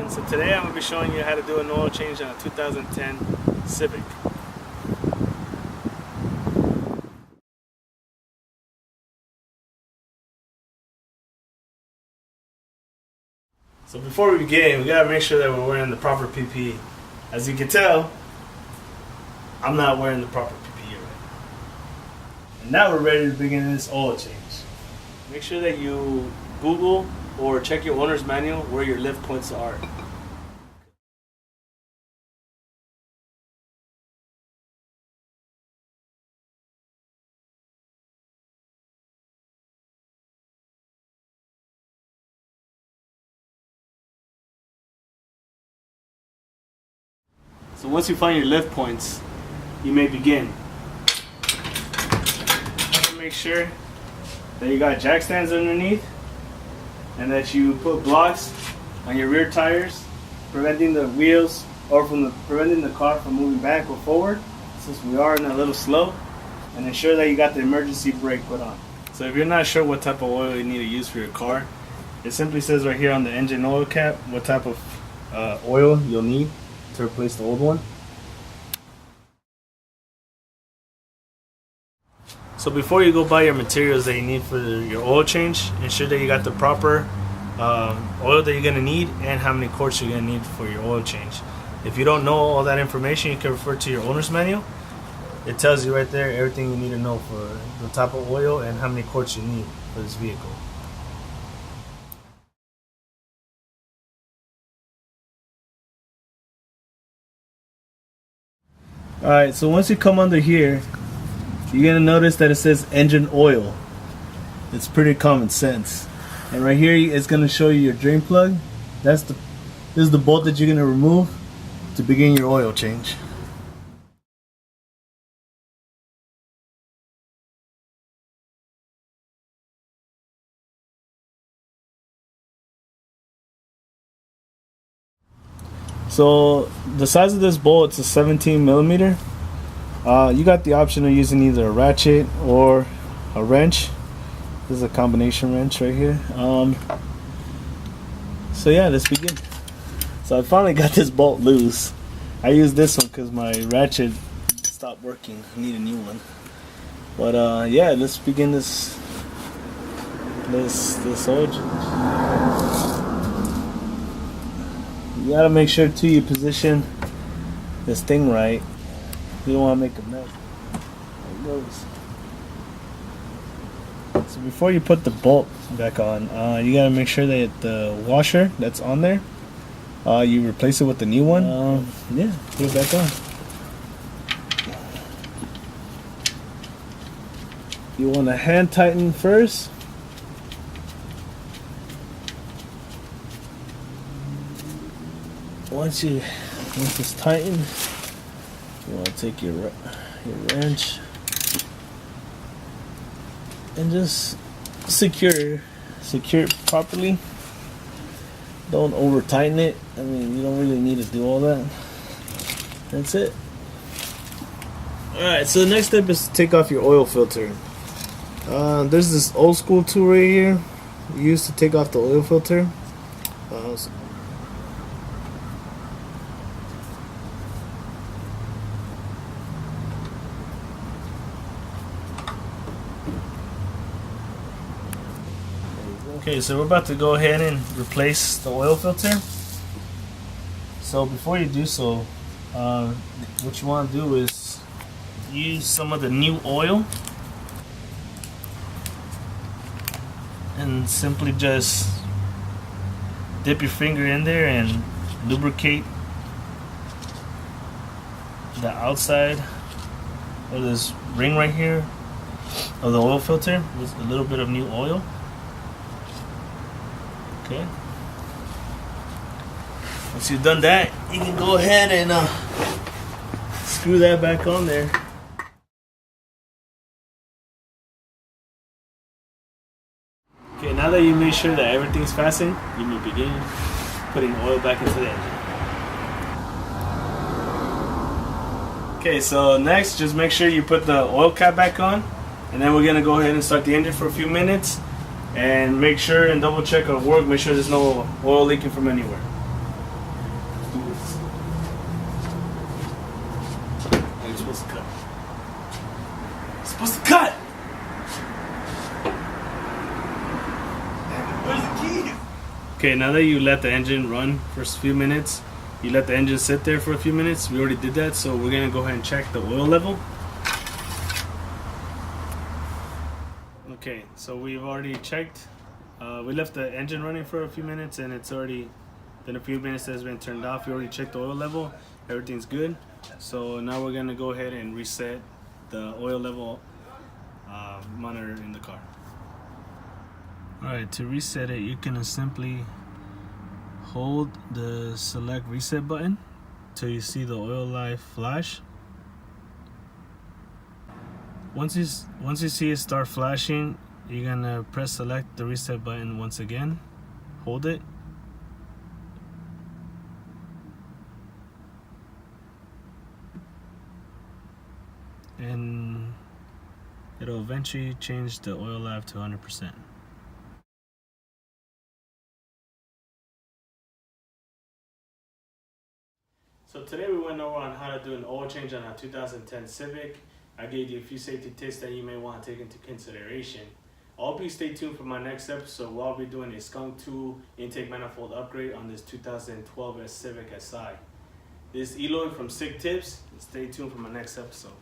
everyone. So today I'm going to be showing you how to do an oil change on a 2010 Civic. So before we begin, we got to make sure that we're wearing the proper PPE. As you can tell, I'm not wearing the proper PPE right now. And now we're ready to begin this oil change. Make sure that you Google or check your owner's manual where your lift points are. So once you find your lift points, you may begin. Make sure that you got jack stands underneath and that you put blocks on your rear tires, preventing the wheels or preventing the car from moving back or forward, since we are in a little slow, and ensure that you got the emergency brake put on. So if you're not sure what type of oil you need to use for your car, it simply says right here on the engine oil cap what type of oil you'll need to replace the old one. So before you go buy your materials that you need for your oil change, ensure that you got the proper oil that you're going to need and how many quarts you're going to need for your oil change. If you don't know all that information, you can refer to your owner's manual. It tells you right there everything you need to know for the type of oil and how many quarts you need for this vehicle. Alright, so once you come under here, you're going to notice that it says engine oil. It's pretty common sense. And right here it's going to show you your drain plug. This is the bolt that you're going to remove to begin your oil change. So the size of this bolt, it's a 17 millimeter. You got the option of using either a ratchet or a wrench. This is a combination wrench right here. So yeah, let's begin. So I finally got this bolt loose. I used this one because my ratchet stopped working. I need a new one. But yeah, let's begin this oil change. You gotta make sure too you position this thing right. You don't want to make a mess. There it goes. So before you put the bolt back on, you gotta make sure that the washer that's on there, you replace it with the new one. Yeah, put it back on. You want to hand tighten first. Once it's tightened, you want to take your wrench and just secure it properly. Don't over tighten it. I mean, you don't really need to do all that. That's it. Alright, so the next step is to take off your oil filter. There's this old school tool right here used to take off the oil filter. Okay, so we're about to go ahead and replace the oil filter. So before you do so, what you want to do is use some of the new oil and simply just dip your finger in there and lubricate the outside of this ring right here of the oil filter with a little bit of new oil. Okay. Once you've done that, you can go ahead and screw that back on there. Okay, now that you made sure that everything's fastened, you may begin putting oil back into the engine. Okay, so next, just make sure you put the oil cap back on, and then we're gonna go ahead and start the engine for a few minutes. And make sure and double check our work, make sure there's no oil leaking from anywhere. Okay, now that you let the engine run for a few minutes, you let the engine sit there for a few minutes. We already did that, so we're gonna go ahead and check the oil level. Okay, so we've already checked. We left the engine running for a few minutes, and it's already been a few minutes that has been turned off. We already checked the oil level. Everything's good. So now we're gonna go ahead and reset the oil level monitor in the car. Alright, to reset it, you can simply hold the select reset button till you see the oil life flash. Once you see it start flashing, you're gonna press select the reset button once again. Hold it. And it'll eventually change the oil life to 100%. So today we went over on how to do an oil change on a 2010 Civic. I gave you a few safety tips that you may want to take into consideration. I hope you stay tuned for my next episode where I'll be doing a Skunk 2 intake manifold upgrade on this 2012 Civic Si. This is Eloy from Sick Tips. Stay tuned for my next episode.